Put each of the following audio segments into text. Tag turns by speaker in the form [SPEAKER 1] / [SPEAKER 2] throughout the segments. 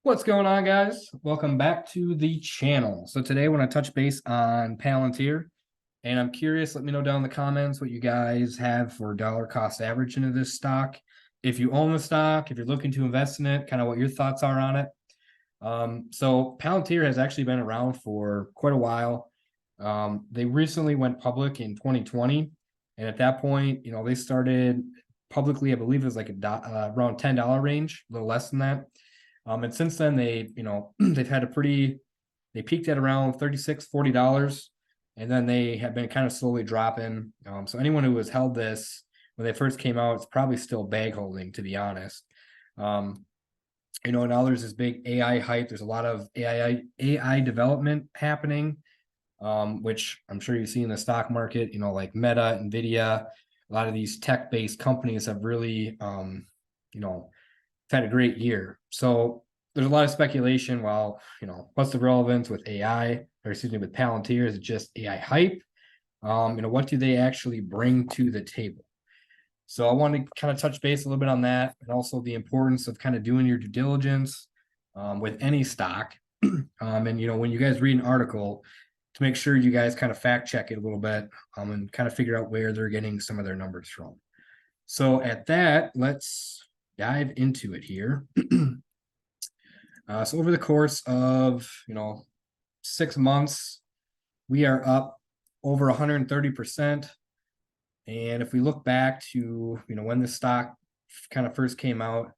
[SPEAKER 1] What's going on, guys? Welcome back to the channel. So today I want to touch base on Palantir, and I'm curious, let me know down in the comments what you guys have for dollar cost average into this stock. If you own the stock, if you're looking to invest in it, kind of what your thoughts are on it. So Palantir has actually been around for quite a while. They recently went public in 2020, and at that point, they started publicly, I believe it was like around $10 range, a little less than that. And since then they've had they peaked at around $36-40, and then they have been kind of slowly dropping. So anyone who has held this when they first came out, it's probably still bag holding, to be honest. Now there's this big AI hype. There's a lot of AI development happening, which I'm sure you see in the stock market, like Meta, Nvidia, a lot of these tech-based companies have really, had a great year. So there's a lot of speculation. Well, what's the relevance with AI, or excuse me, with Palantir? Is it just AI hype? What do they actually bring to the table? So I want to kind of touch base a little bit on that, and also the importance of kind of doing your due diligence with any stock. And when you guys read an article, to make sure you guys kind of fact check it a little bit and kind of figure out where they're getting some of their numbers from. So at that, let's dive into it here. So over the course of 6 months, we are up over 130%. And if we look back to when the stock kind of first came out,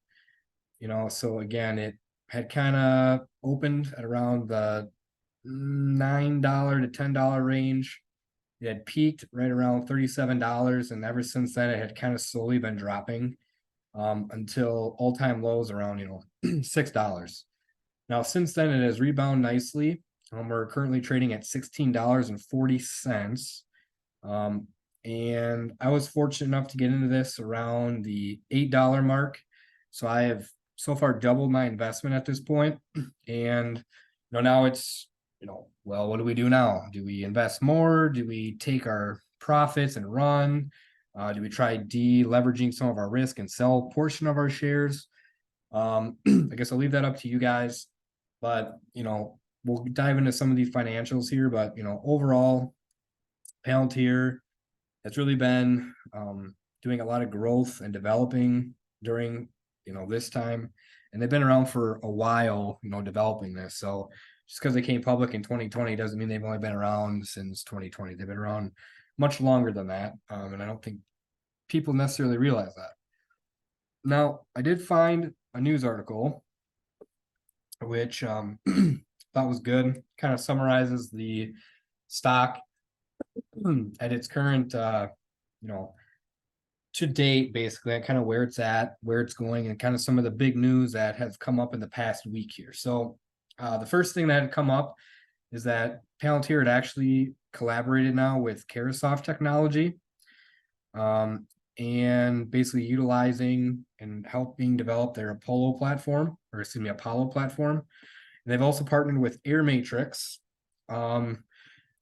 [SPEAKER 1] so again, it had kind of opened at around the $9 to $10 range. It had peaked right around $37, and ever since then it had kind of slowly been dropping until all-time lows around $6. Now since then it has rebounded nicely. We're currently trading at $16.40. And I was fortunate enough to get into this around the $8 mark. So I have so far doubled my investment at this point. And now it's well, what do we do now? Do we invest more? Do we take our profits and run? Do we try de-leveraging some of our risk and sell a portion of our shares? I guess I'll leave that up to you guys, but we'll dive into some of these financials here. But overall, Palantir has really been doing a lot of growth and developing during this time, and they've been around for a while developing this. So just because they came public in 2020 doesn't mean they've only been around since 2020. They've been around much longer than that, and I don't think people necessarily realize that. Now, I did find a news article which thought was good. Kind of summarizes the stock at its current to date, basically, and kind of where it's at, where it's going, and kind of some of the big news that has come up in the past week here. So the first thing that had come up is that Palantir had actually collaborated now with Carahsoft Technology, and basically utilizing and helping develop their Apollo platform. And they've also partnered with Air Matrix,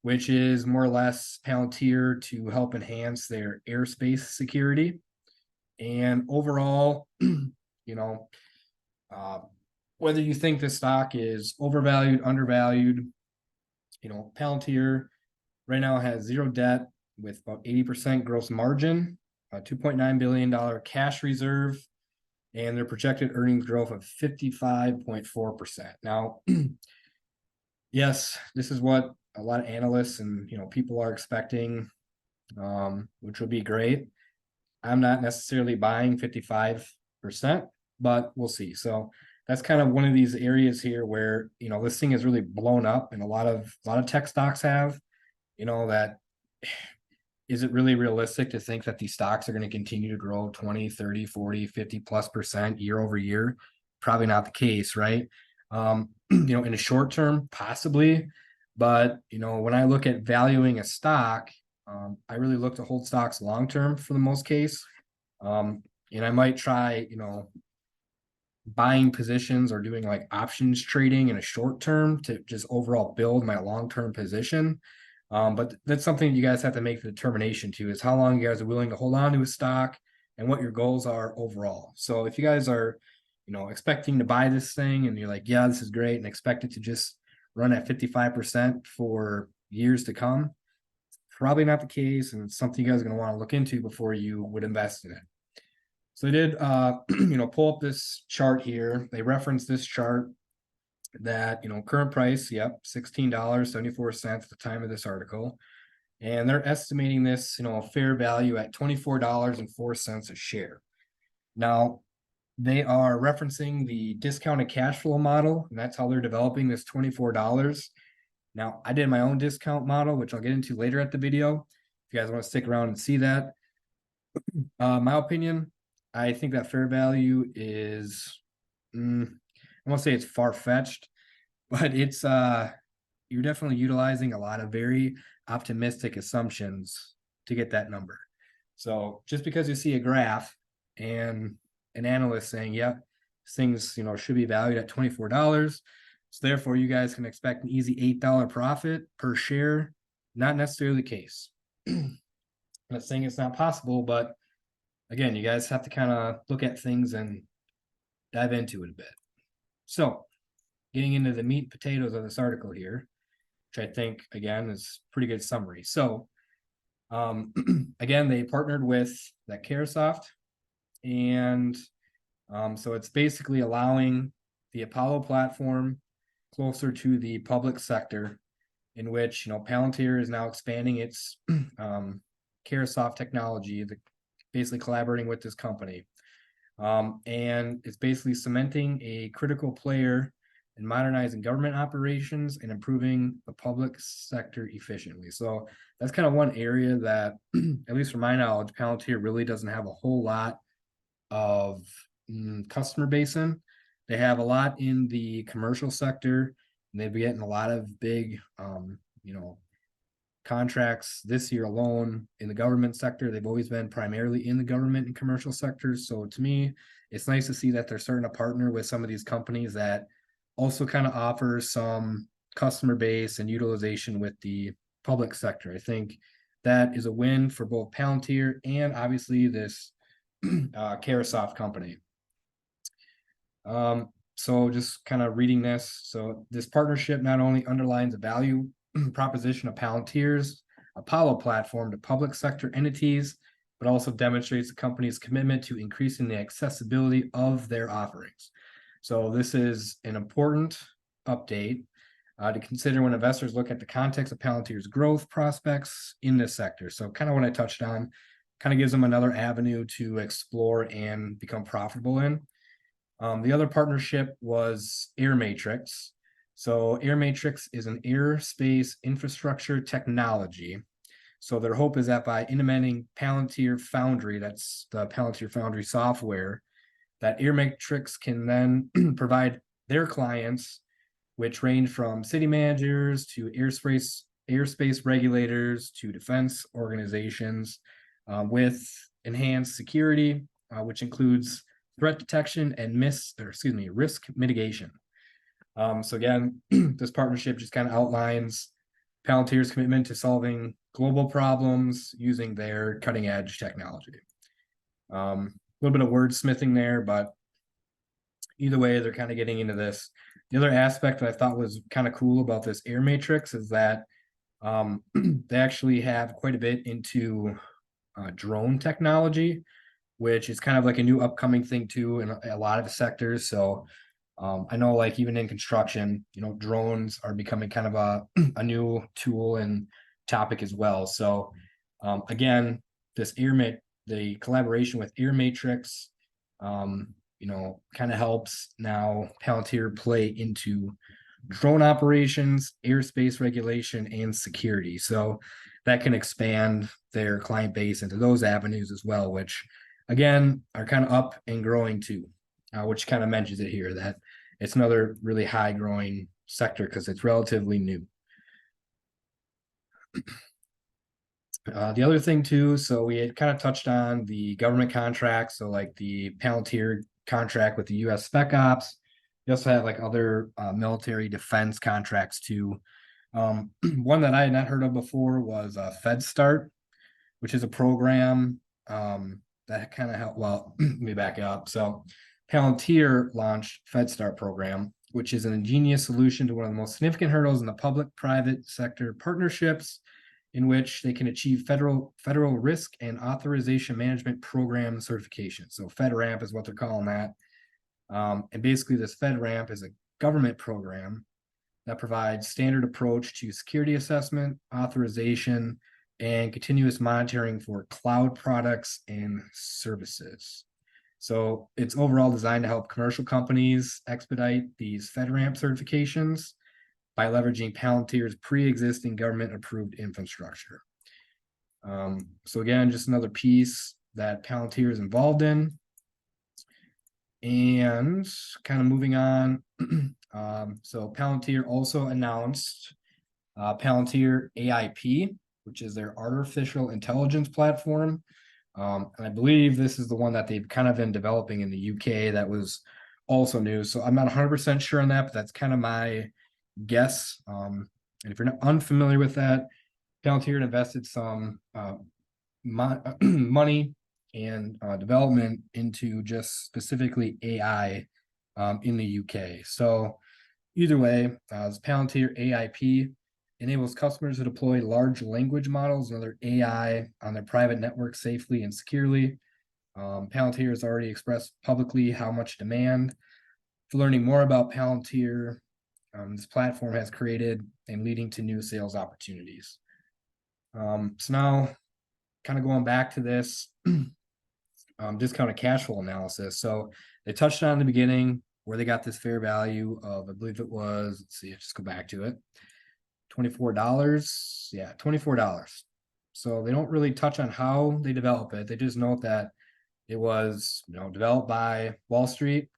[SPEAKER 1] which is more or less Palantir to help enhance their airspace security. And overall, whether you think the stock is overvalued, undervalued, Palantir right now has zero debt with about 80% gross margin, a $2.9 billion cash reserve, and their projected earnings growth of 55.4%. Now, yes, this is what a lot of analysts and people are expecting, which would be great. I'm not necessarily buying 55%, but we'll see. So that's kind of one of these areas here where this thing has really blown up, and a lot of tech stocks have. That is it really realistic to think that these stocks are going to continue to grow 20, 30, 40, 50+% year over year? Probably not the case, right? In the short term, possibly. But when I look at valuing a stock, I really look to hold stocks long term for the most case. And I might try buying positions or doing like options trading in a short term to just overall build my long-term position. But that's something you guys have to make the determination to, is how long you guys are willing to hold on to a stock and what your goals are overall. So if you guys are, expecting to buy this thing and you're like, yeah, this is great, and expect it to just run at 55% for years to come. It's probably not the case, and it's something you guys are going to want to look into before you would invest in it. So they did, pull up this chart here. They referenced this chart that, current price, yep, $16.74 at the time of this article. And they're estimating this, fair value at $24.04 a share. Now, they are referencing the discounted cash flow model, and that's how they're developing this $24. Now, I did my own discount model, which I'll get into later at the video. If you guys want to stick around and see that. My opinion, I think that fair value is, I won't say it's far-fetched, but it's you're definitely utilizing a lot of very optimistic assumptions to get that number. So just because you see a graph and an analyst saying, yep, things should be valued at $24, so therefore you guys can expect an easy $8 profit per share, not necessarily the case. I'm not saying it's not possible, but again, you guys have to kind of look at things and dive into it a bit. So getting into the meat and potatoes of this article here, which I think, again, is pretty good summary. So, again, they partnered with that Caresoft, and so it's basically allowing the Apollo platform closer to the public sector, in which, Palantir is now expanding its Caresoft technology, basically collaborating with this company. And it's basically cementing a critical player in modernizing government operations and improving the public sector efficiently. So that's kind of one area that, at least from my knowledge, Palantir really doesn't have a whole lot of customer base in. They have a lot in the commercial sector, and they've been getting a lot of big, contracts this year alone in the government sector. They've always been primarily in the government and commercial sectors. So to me, it's nice to see that they're starting to partner with some of these companies that also kind of offer some customer base and utilization with the public sector. I think that is a win for both Palantir and obviously this Caresoft company. So just kind of reading this. So this partnership not only underlines the value proposition of Palantir's Apollo platform to public sector entities, but also demonstrates the company's commitment to increasing the accessibility of their offerings. So this is an important update to consider when investors look at the context of Palantir's growth prospects in this sector. So kind of what I touched on, kind of gives them another avenue to explore and become profitable in. The other partnership was Air Matrix. So Air Matrix is an airspace infrastructure technology. So their hope is that by implementing Palantir Foundry, that's the Palantir Foundry software, that Air Matrix can then provide their clients, which range from city managers to airspace regulators to defense organizations, with enhanced security, which includes threat detection and risk mitigation. So again, this partnership just kind of outlines Palantir's commitment to solving global problems using their cutting edge technology. A little bit of wordsmithing there, but either way, they're kind of getting into this. The other aspect that I thought was kind of cool about this Air Matrix is that they actually have quite a bit into drone technology, which is kind of like a new upcoming thing too in a lot of sectors. So I know, like, even in construction, drones are becoming kind of a new tool and topic as well. So again, the collaboration with Air Matrix, kind of helps now Palantir play into drone operations, airspace regulation, and security. So that can expand their client base into those avenues as well, which again are kind of up and growing too. Which kind of mentions it here that it's another really high growing sector because it's relatively new. The other thing too, so we had kind of touched on the government contracts, so like the Palantir contract with the U.S. Spec Ops. We also have like other military defense contracts too. One that I had not heard of before was FedStart, which is a program that kind of help. Well, let me back up. So Palantir launched FedStart program, which is an ingenious solution to one of the most significant hurdles in the public-private sector partnerships, in which they can achieve federal risk and authorization management program certification. So FedRAMP is what they're calling that. And basically this FedRAMP is a government program that provides standard approach to security assessment, authorization, and continuous monitoring for cloud products and services. So it's overall designed to help commercial companies expedite these FedRAMP certifications by leveraging Palantir's pre-existing government-approved infrastructure. So again, just another piece that Palantir is involved in. And kind of moving on, so Palantir also announced Palantir AIP, which is their artificial intelligence platform. And I believe this is the one that they've kind of been developing in the UK that was also new. So I'm not 100% sure on that, but that's kind of my guess. And if you're not unfamiliar with that, Palantir invested some money and development into just specifically AI in the UK. So either way, Palantir AIP enables customers to deploy large language models and other AI on their private network safely and securely. Palantir has already expressed publicly how much demand. For learning more about Palantir, this platform has created and leading to new sales opportunities. So now, kind of going back to this discounted cash flow analysis. So they touched on in the beginning where they got this fair value of, I believe it was, let's see, just go back to it. $24. Yeah, $24. So they don't really touch on how they develop it. They just note that it was, developed by Wall Street.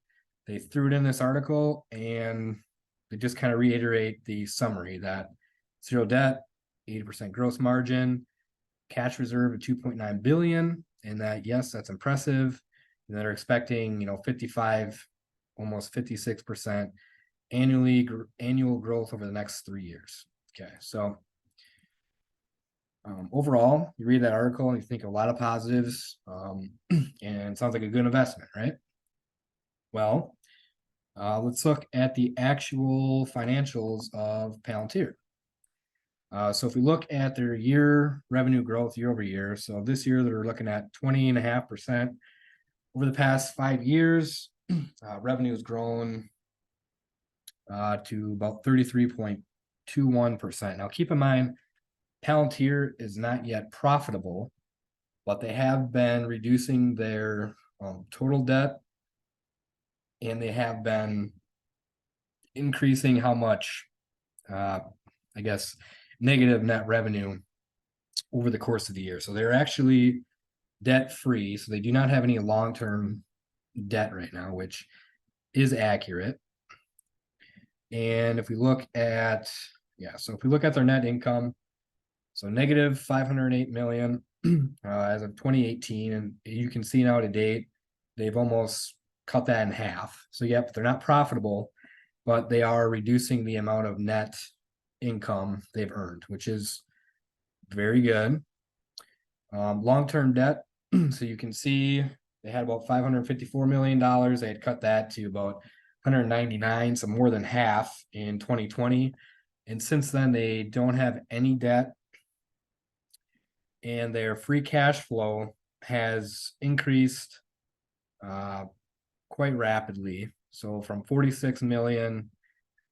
[SPEAKER 1] They threw it in this article and they just kind of reiterate the summary that zero debt, 80% gross margin, cash reserve of 2.9 billion, and that, yes, that's impressive. And they're expecting, 55, almost 56% annual growth over the next 3 years. Okay, so overall, you read that article and you think a lot of positives, and it sounds like a good investment, right? Well, let's look at the actual financials of Palantir. So if we look at their revenue growth year over year, so this year they're looking at 20.5%. Over the past 5 years, revenue has grown to about 33.21%. Now, keep in mind, Palantir is not yet profitable, but they have been reducing their total debt, and they have been increasing how much, negative net revenue over the course of the year. So they're actually debt free. So they do not have any long-term debt right now, which is accurate. And if we look at, their net income, so negative 508 million as of 2018. And you can see now to date, they've almost cut that in half. So yep, they're not profitable, but they are reducing the amount of net income they've earned, which is very good. Long-term debt, so you can see they had about $554 million. They had cut that to about 199, so more than half in 2020. And since then, they don't have any debt, and their free cash flow has increased quite rapidly. So from 46 million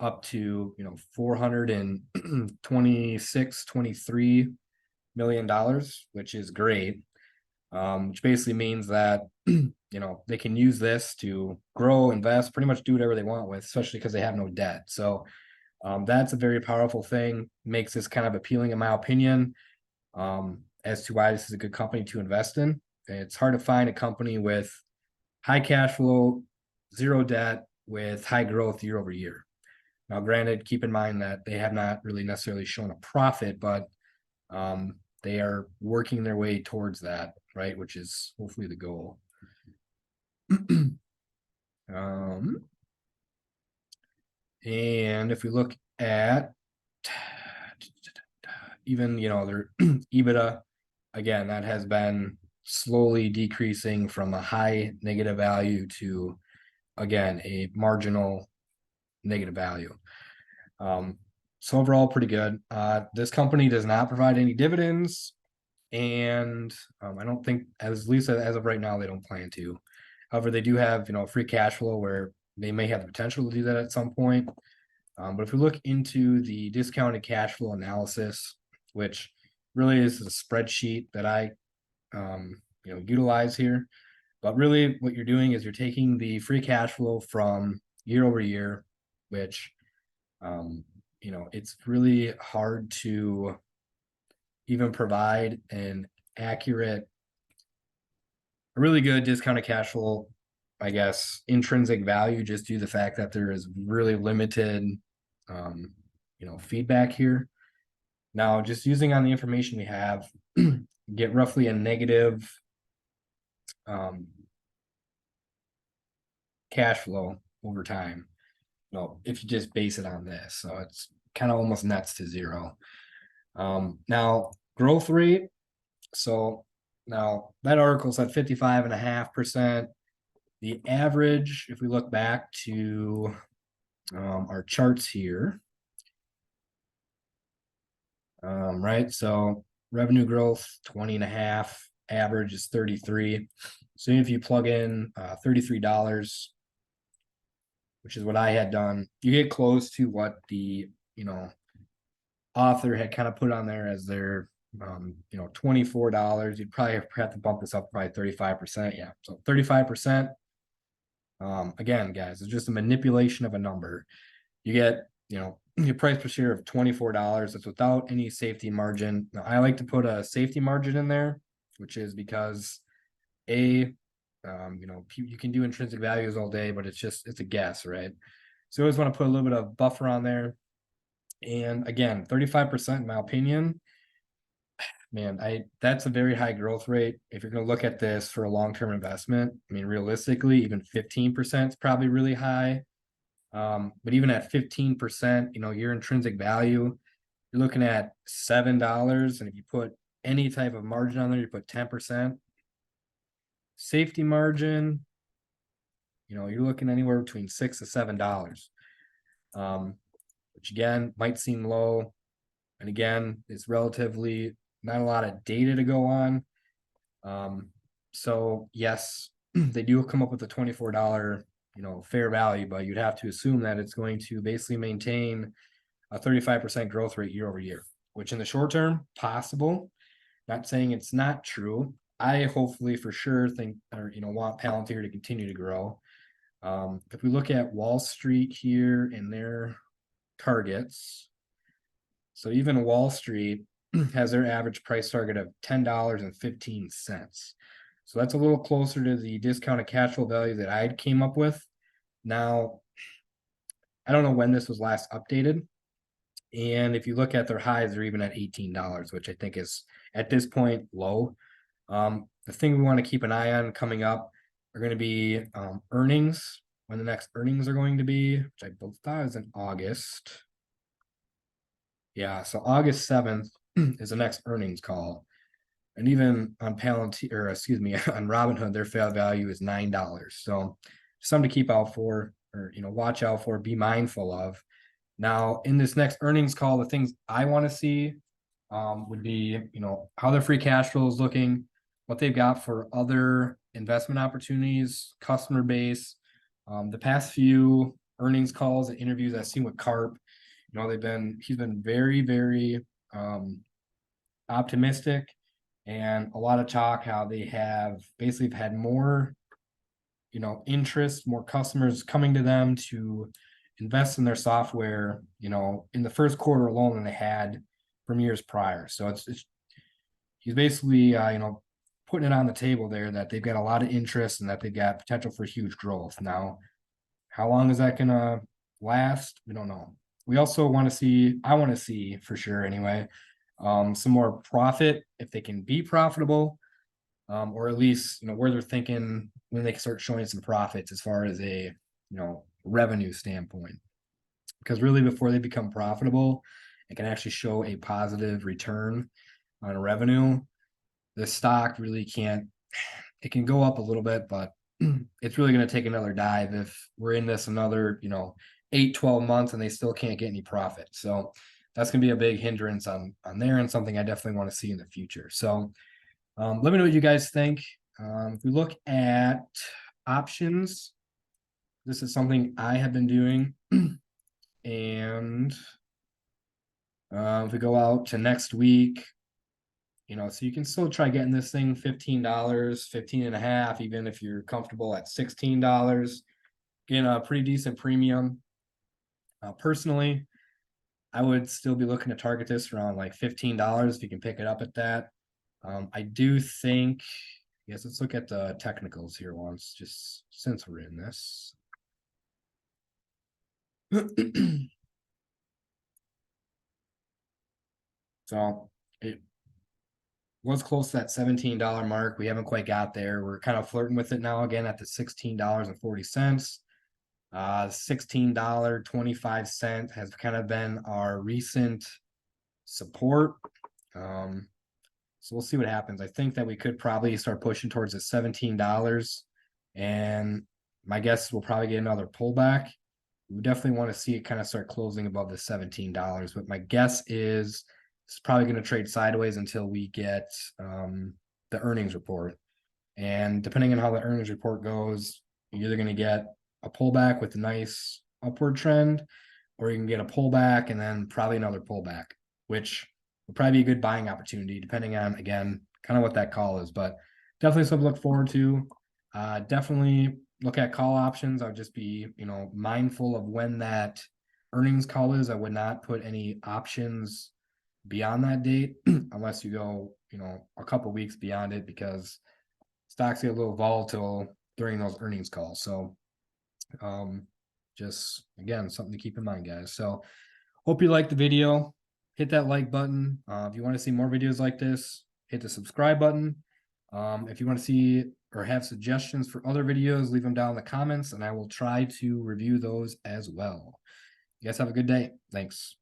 [SPEAKER 1] up to 423 million dollars, which is great. Which basically means that they can use this to grow, invest, pretty much do whatever they want with, especially because they have no debt. So that's a very powerful thing, makes this kind of appealing in my opinion, as to why this is a good company to invest in. It's hard to find a company with high cash flow, zero debt, with high growth year over year. Now, granted, keep in mind that they have not really necessarily shown a profit, but they are working their way towards that, right? Which is hopefully the goal. And if we look at even, their EBITDA, again, that has been slowly decreasing from a high negative value to again, a marginal negative value. So overall, pretty good. This company does not provide any dividends, and I don't think, at least as of right now, they don't plan to. However, they do have, free cash flow where they may have the potential to do that at some point. But if we look into the discounted cash flow analysis, which really is a spreadsheet that I, utilize here. But really, what you're doing is you're taking the free cash flow from year over year, which, it's really hard to even provide an accurate, a really good discounted cash flow, I guess, intrinsic value, just due to the fact that there is really limited, feedback here. Now, just using on the information we have, get roughly a negative cash flow over time. If you just base it on this, so it's kind of almost nets to zero. Now growth rate. So now that article's at 55.5%. The average, if we look back to our charts here, right? So revenue growth 20.5, average is 33. So if you plug in $33, which is what I had done, you get close to what the author had kind of put on there as their $24. You'd probably have to bump this up by 35%. Yeah, so 35%. Again, guys, it's just a manipulation of a number. You get your price per share of $24. That's without any safety margin. Now, I like to put a safety margin in there, which is because you can do intrinsic values all day, but it's a guess, right? So I always want to put a little bit of buffer on there. And again, 35%, in my opinion, man, that's a very high growth rate. If you're going to look at this for a long-term investment, I mean, realistically, even 15% is probably really high. But even at 15%, your intrinsic value, you're looking at $7. And if you put any type of margin on there, you put 10%. Safety margin, you're looking anywhere between $6 to $7. Which again might seem low. And again, it's relatively not a lot of data to go on. So yes, they do come up with a $24, fair value, but you'd have to assume that it's going to basically maintain a 35% growth rate year over year, which in the short term, possible. Not saying it's not true. I hopefully for sure think, or want Palantir to continue to grow. If we look at Wall Street here and their targets, so even Wall Street has their average price target of $10.15. So that's a little closer to the discounted cash flow value that I came up with. Now, I don't know when this was last updated. And if you look at their highs, they're even at $18, which I think is at this point low. The thing we want to keep an eye on coming up are going to be earnings, when the next earnings are going to be, which I thought was in August. Yeah, so August 7th is the next earnings call. And even on Palantir, or excuse me, on Robinhood, their fair value is $9. So something to keep out for, or watch out for, be mindful of. Now, in this next earnings call, the things I want to see would be, how their free cash flow is looking, what they've got for other investment opportunities, customer base. The past few earnings calls and interviews I've seen with Carp, he's been very, very optimistic, and a lot of talk how they have basically had more, interest, more customers coming to them to invest in their software, in the first quarter alone than they had from years prior. So he's basically, putting it on the table there that they've got a lot of interest and that they've got potential for huge growth. Now, how long is that going to last? We don't know. We also want to see, I want to see for sure anyway, some more profit if they can be profitable, or at least, where they're thinking when they can start showing some profits as far as a, revenue standpoint. Because really before they become profitable, it can actually show a positive return on revenue. The stock really can't, it can go up a little bit, but it's really going to take another dive if we're in this another, 8-12 months and they still can't get any profit. So that's going to be a big hindrance on there, and something I definitely want to see in the future. So let me know what you guys think. If we look at options, this is something I have been doing. And if we go out to next week, so you can still try getting this thing $15, 15 and a half, even if you're comfortable at $16, getting a pretty decent premium. Personally, I would still be looking to target this around like $15 if you can pick it up at that. I do think, yes, let's look at the technicals here once, just since we're in this. So it was close to that $17 mark. We haven't quite got there. We're kind of flirting with it now again at the $16.40. $16.25 has kind of been our recent support. So we'll see what happens. I think that we could probably start pushing towards the $17. And my guess is we'll probably get another pullback. We definitely want to see it kind of start closing above the $17. But my guess is it's probably going to trade sideways until we get the earnings report. And depending on how the earnings report goes, you're either going to get a pullback with a nice upward trend, or you can get a pullback and then probably another pullback, which will probably be a good buying opportunity, depending on, again, kind of what that call is. But definitely something to look forward to. Definitely look at call options. I would just be, mindful of when that earnings call is. I would not put any options beyond that date unless you go, a couple weeks beyond it, because stocks get a little volatile during those earnings calls. So just again, something to keep in mind, guys. So hope you liked the video. Hit that like button. If you want to see more videos like this, hit the subscribe button. If you want to see or have suggestions for other videos, leave them down in the comments and I will try to review those as well. You guys have a good day. Thanks.